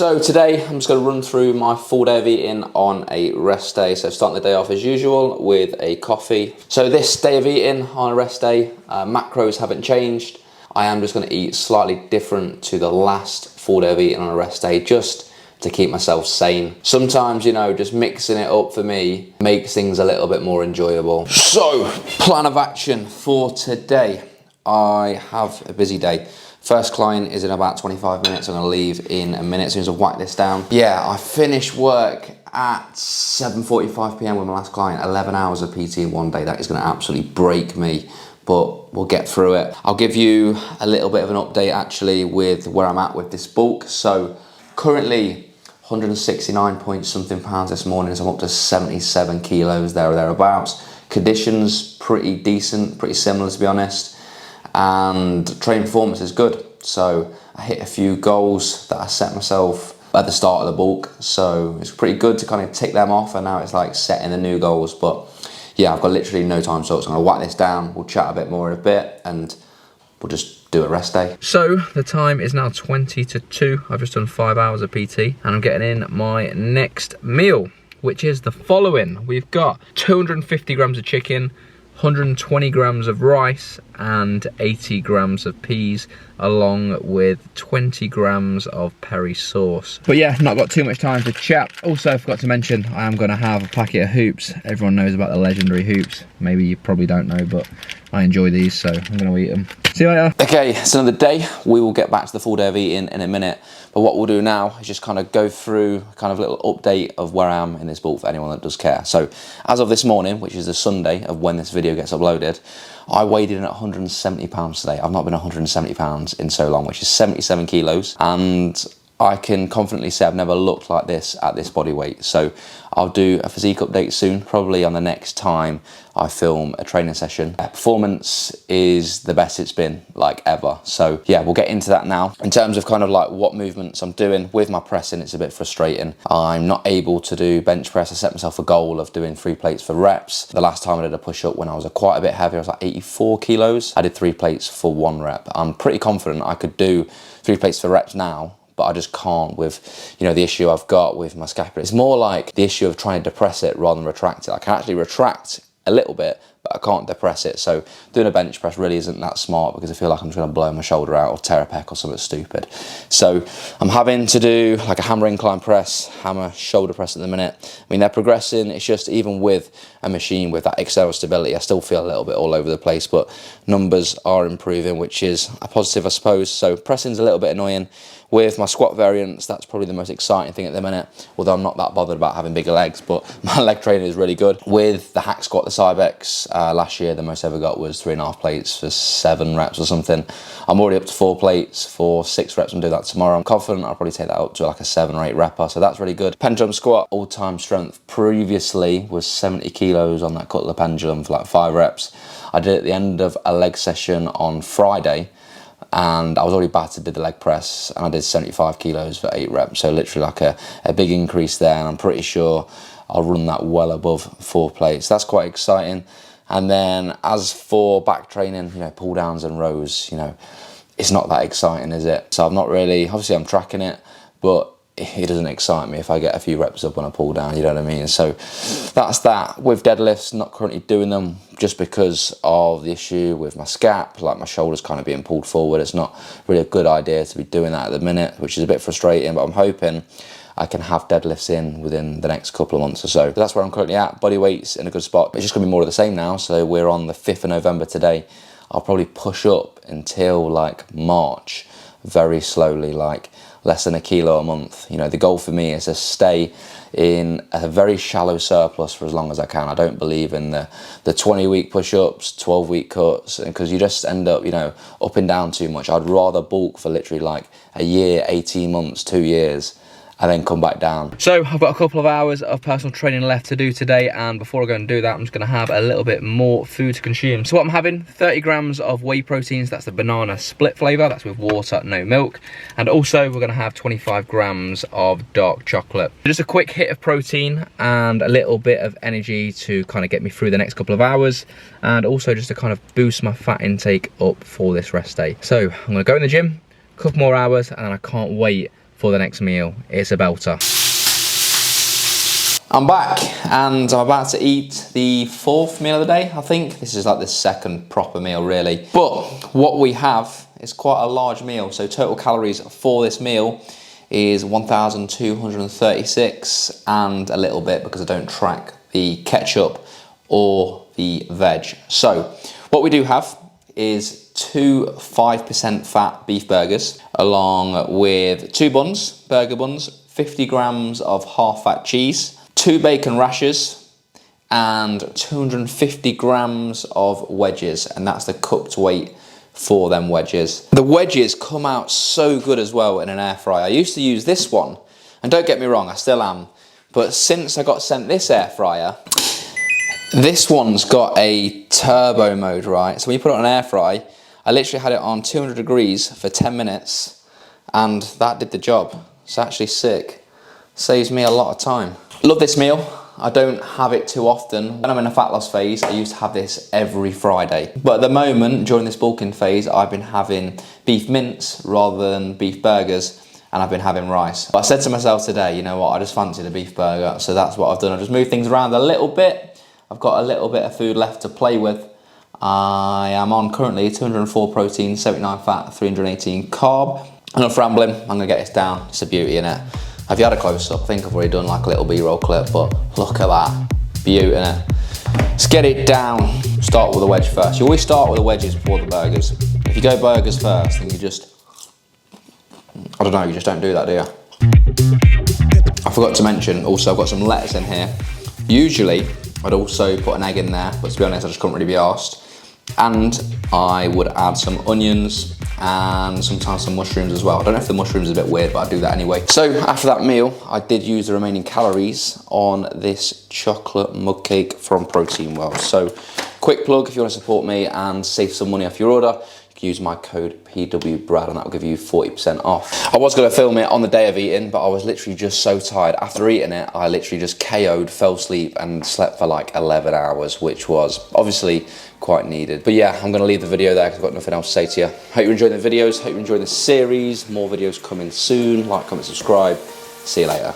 So today I'm just going to run through my full day of eating on a rest day. So starting the day off as usual with a coffee. So this day of eating on a rest day, macros haven't changed. I am just going to eat slightly different to the last full day of eating on a rest day, just to keep myself sane. Sometimes, you know, just mixing it up for me makes things a little bit more enjoyable. So, plan of action for today. I have a busy day. First client is in about 25 minutes. I'm gonna leave in a minute as soon as I whack this down. Yeah, I finished work at 7:45 p.m. with my last client. 11 hours of PT in one day. That is gonna absolutely break me, but we'll get through it. I'll give you a little bit of an update actually with where I'm at with this bulk. So currently 169 point something pounds this morning, so I'm up to 77 kilos there or thereabouts. Conditions pretty decent, pretty similar to be honest. And training performance is good. So I hit a few goals that I set myself at the start of the bulk. So it's pretty good to kind of tick them off, and now it's like setting the new goals. But yeah, I've got literally no time, so I'm gonna whack this down. We'll chat a bit more in a bit and we'll just do a rest day. So the time is now 20 to 2. I've just done 5 hours of PT and I'm getting in my next meal, which is the following. We've got 250 grams of chicken, 120 grams of rice and 80 grams of peas, along with 20 grams of peri sauce. But yeah, not got too much time to chat. Also forgot to mention, I am gonna have a packet of hoops. Everyone knows about the legendary hoops. Maybe you probably don't know, but I enjoy these, so I'm gonna eat them. See you later. Okay, it's another day. We will get back to the full day of eating in a minute. But what we'll do now is just kind of go through kind of a little update of where I am in this bulk for anyone that does care. So as of this morning, which is the Sunday of when this video gets uploaded, I weighed in at 170 pounds today. I've not been 170 pounds in so long, which is 77 kilos. And I can confidently say I've never looked like this at this body weight. So I'll do a physique update soon, probably on the next time I film a training session. Performance is the best it's been like ever. So yeah, we'll get into that now. In terms of kind of like what movements I'm doing with my pressing, it's a bit frustrating. I'm not able to do bench press. I set myself a goal of doing 3 plates for reps. The last time I did a push up when I was quite a bit heavier, I was like 84 kilos. I did 3 plates for 1 rep. I'm pretty confident I could do 3 plates for reps now, but I just can't with, you know, the issue I've got with my scapula. It's more like the issue of trying to depress it rather than retract it. I can actually retract a little bit, but I can't depress it. So doing a bench press really isn't that smart because I feel like I'm just gonna blow my shoulder out or tear a pec or something stupid. So I'm having to do like a hammer incline press, hammer shoulder press at the minute. I mean, they're progressing. It's just even with a machine with that external stability, I still feel a little bit all over the place, but numbers are improving, which is a positive, I suppose. So pressing's a little bit annoying. With my squat variants, that's probably the most exciting thing at the minute, although I'm not that bothered about having bigger legs, but my leg training is really good. With the hack squat, the Cybex, last year the most I ever got was 3.5 plates for 7 reps or something. I'm already up to 4 plates for 6 reps and do that tomorrow. I'm confident I'll probably take that up to like a 7 or 8 repper, so that's really good. Pendulum squat, all-time strength previously was 70 kilos on that Cutler pendulum for like 5 reps. I did it at the end of a leg session on Friday, and I was already battered, did the leg press, and I did 75 kilos for 8 reps. So literally like a big increase there, and I'm pretty sure I'll run that well above 4 plates. That's quite exciting. And then as for back training, you know, pull downs and rows, you know, it's not that exciting, is it? So I'm not really, obviously I'm tracking it, but it doesn't excite me if I get a few reps up on a pull down, you know what I mean? So that's that. With deadlifts, not currently doing them just because of the issue with my scap, like my shoulder's kind of being pulled forward. It's not really a good idea to be doing that at the minute, which is a bit frustrating, but I'm hoping I can have deadlifts in within the next couple of months or so. That's where I'm currently at. Body weight's in a good spot. It's just gonna be more of the same now. So we're on the 5th of November today. I'll probably push up until like March, very slowly, like less than a kilo a month. You know, the goal for me is to stay in a very shallow surplus for as long as I can. I don't believe in the 20-week push-ups, 12-week cuts, because you just end up, you know, up and down too much. I'd rather bulk for literally like a year, 18 months, 2 years, and then come back down. So I've got a couple of hours of personal training left to do today, and before I go and do that, I'm just gonna have a little bit more food to consume. So what I'm having, 30 grams of whey proteins. That's the banana split flavor. That's with water, no milk. And also we're gonna have 25 grams of dark chocolate. Just a quick hit of protein and a little bit of energy to kind of get me through the next couple of hours, and also just to kind of boost my fat intake up for this rest day. So I'm gonna go in the gym, a couple more hours, and then I can't wait for the next meal. It's a belter. I'm back and I'm about to eat the 4th meal of the day, I think. This is like the 2nd proper meal really. But what we have is quite a large meal. So total calories for this meal is 1,236 and a little bit because I don't track the ketchup or the veg. So what we do have is 2 5% fat beef burgers along with 2 buns, burger buns, 50 grams of half fat cheese, 2 bacon rashers and 250 grams of wedges, and that's the cooked weight for them wedges. The wedges come out so good as well in an air fryer. I used to use this one, and don't get me wrong, I still am, but since I got sent this air fryer, this one's got a turbo mode, right? So when you put it on an air fry, I literally had it on 200 degrees for 10 minutes, and that did the job. It's actually sick. Saves me a lot of time. Love this meal. I don't have it too often. When I'm in a fat loss phase, I used to have this every Friday. But at the moment, during this bulking phase, I've been having beef mince rather than beef burgers, and I've been having rice. But I said to myself today, you know what, I just fancied a beef burger, so that's what I've done. I've just moved things around a little bit. I've got a little bit of food left to play with. I am on currently 204 protein, 79 fat, 318 carb. Enough rambling, I'm gonna get this down. It's a beauty, innit? Have you had a close-up? I think I've already done like a little B-roll clip, but look at that. Beauty, innit? Let's get it down. Start with the wedge first. You always start with the wedges before the burgers. If you go burgers first, then you just, I don't know, you just don't do that, do you? I forgot to mention, also I've got some lettuce in here. Usually, I'd also put an egg in there, but to be honest, I just couldn't really be arsed. And I would add some onions and sometimes some mushrooms as well. I don't know if the mushrooms are a bit weird, but I do that anyway. So after that meal, I did use the remaining calories on this chocolate mug cake from Protein World. So quick plug, if you want to support me and save some money off your order, you can use my code PWBRAD and that will give you 40% off. I was going to film it on the day of eating, but I was literally just so tired. After eating it, I literally just KO'd, fell asleep and slept for like 11 hours, which was obviously quite needed. But yeah, I'm going to leave the video there because I've got nothing else to say to you. Hope you're enjoying the videos, hope you're enjoying the series. More videos coming soon. Like, comment, subscribe. See you later.